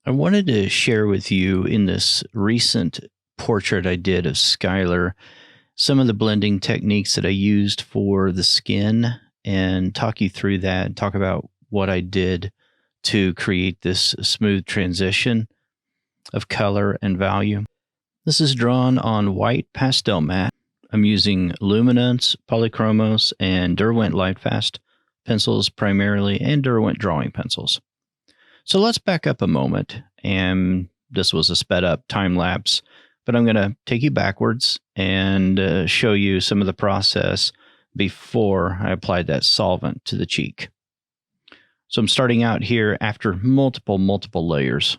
I wanted to share with you in this recent portrait I did of Skylar some of the blending techniques that I used for the skin and talk you through that and talk about what I did to create this smooth transition of color and value. This is drawn on white pastel mat. I'm using Luminance, Polychromos, and Derwent Lightfast pencils primarily, and Derwent drawing pencils. So let's back up a moment, and this was a sped up time lapse, but I'm going to take you backwards and show you some of the process before I applied that solvent to the cheek. So I'm starting out here after multiple layers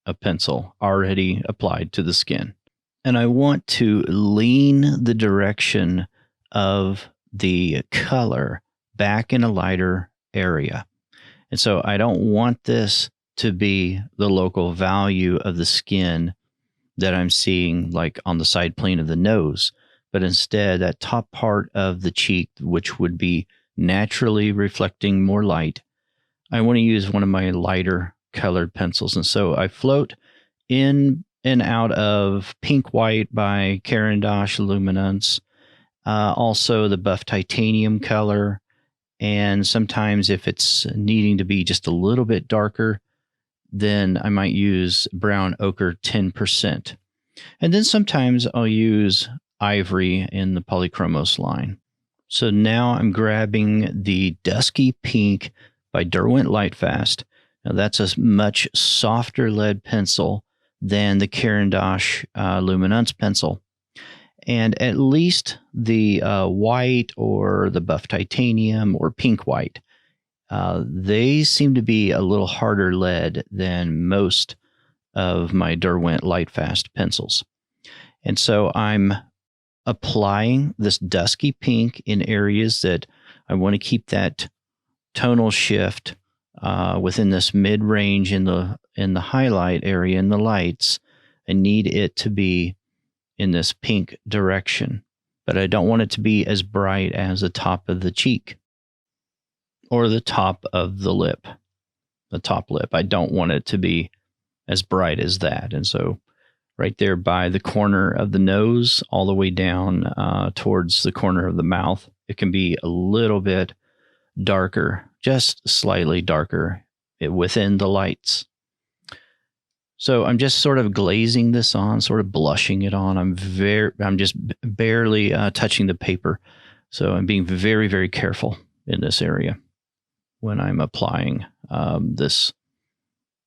of pencil already applied to the skin. And I want to lean the direction of the color back in a lighter area. And so I don't want this to be the local value of the skin that I'm seeing like on the side plane of the nose, but instead that top part of the cheek, which would be naturally reflecting more light, I want to use one of my lighter colored pencils. And so I float in and out of Pink White by Caran Luminance, also the Buff Titanium color, and sometimes if it's needing to be just a little bit darker, then I might use Brown Ochre 10%. And then sometimes I'll use Ivory in the Polychromos line. So now I'm grabbing the Dusky Pink by Derwent Lightfast. Now that's a much softer lead pencil than the Caran Luminance pencil. And at least the white or the Buff Titanium or Pink White, they seem to be a little harder lead than most of my Derwent Lightfast pencils. And so I'm applying this dusky pink in areas that I want to keep that tonal shift within this mid-range in the highlight area in the lights. I need it to be in this pink direction, but I don't want it to be as bright as the top of the cheek or the top of the lip, the top lip. I don't want it to be as bright as that. And so right there by the corner of the nose, all the way down towards the corner of the mouth, it can be a little bit darker, just slightly darker within the lights. So I'm just sort of glazing this on, sort of blushing it on. I'm just barely touching the paper. So I'm being very careful in this area when I'm applying this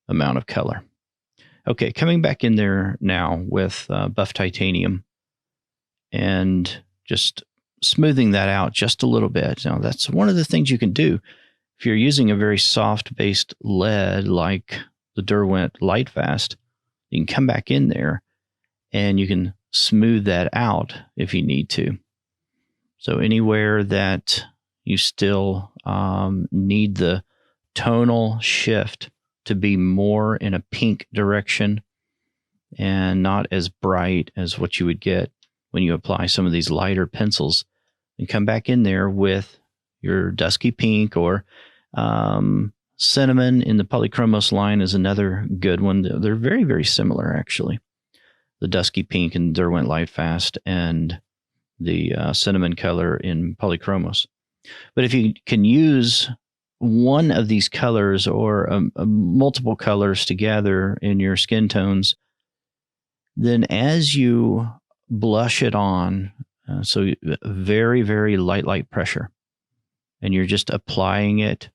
amount of color. Okay, coming back in there now with Buff Titanium and just smoothing that out just a little bit. Now, that's one of the things you can do if you're using a very soft-based lead like the Derwent Lightfast. You can come back in there and you can smooth that out if you need to. So anywhere that you still need the tonal shift to be more in a pink direction and not as bright as what you would get when you apply some of these lighter pencils, and come back in there with your dusky pink or cinnamon in the Polychromos line is another good one. They're very similar, actually. The dusky pink in Derwent Lightfast and the cinnamon color in Polychromos. But if you can use one of these colors or multiple colors together in your skin tones, then as you blush it on, so very light pressure, and you're just applying it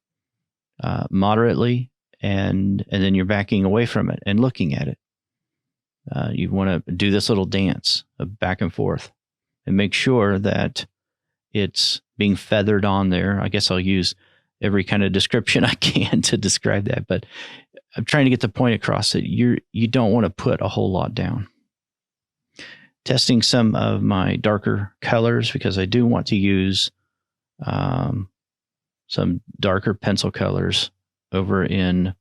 moderately, and then you're backing away from it and looking at it. You want to do this little dance of back and forth and make sure that it's being feathered on there. I guess I'll use every kind of description I can to describe that, but I'm trying to get the point across that you don't want to put a whole lot down. Testing some of my darker colors because I do want to use some darker pencil colors over in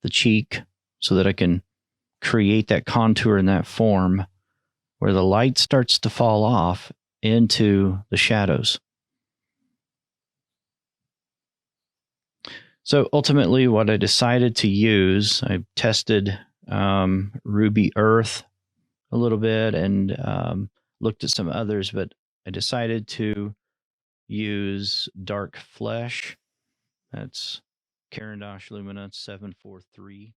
the cheek so that I can create that contour and that form where the light starts to fall off into the shadows. So ultimately, what I decided to use, I tested Ruby Earth a little bit and looked at some others, but I decided to use Dark Flesh. That's Caran Lumina 743.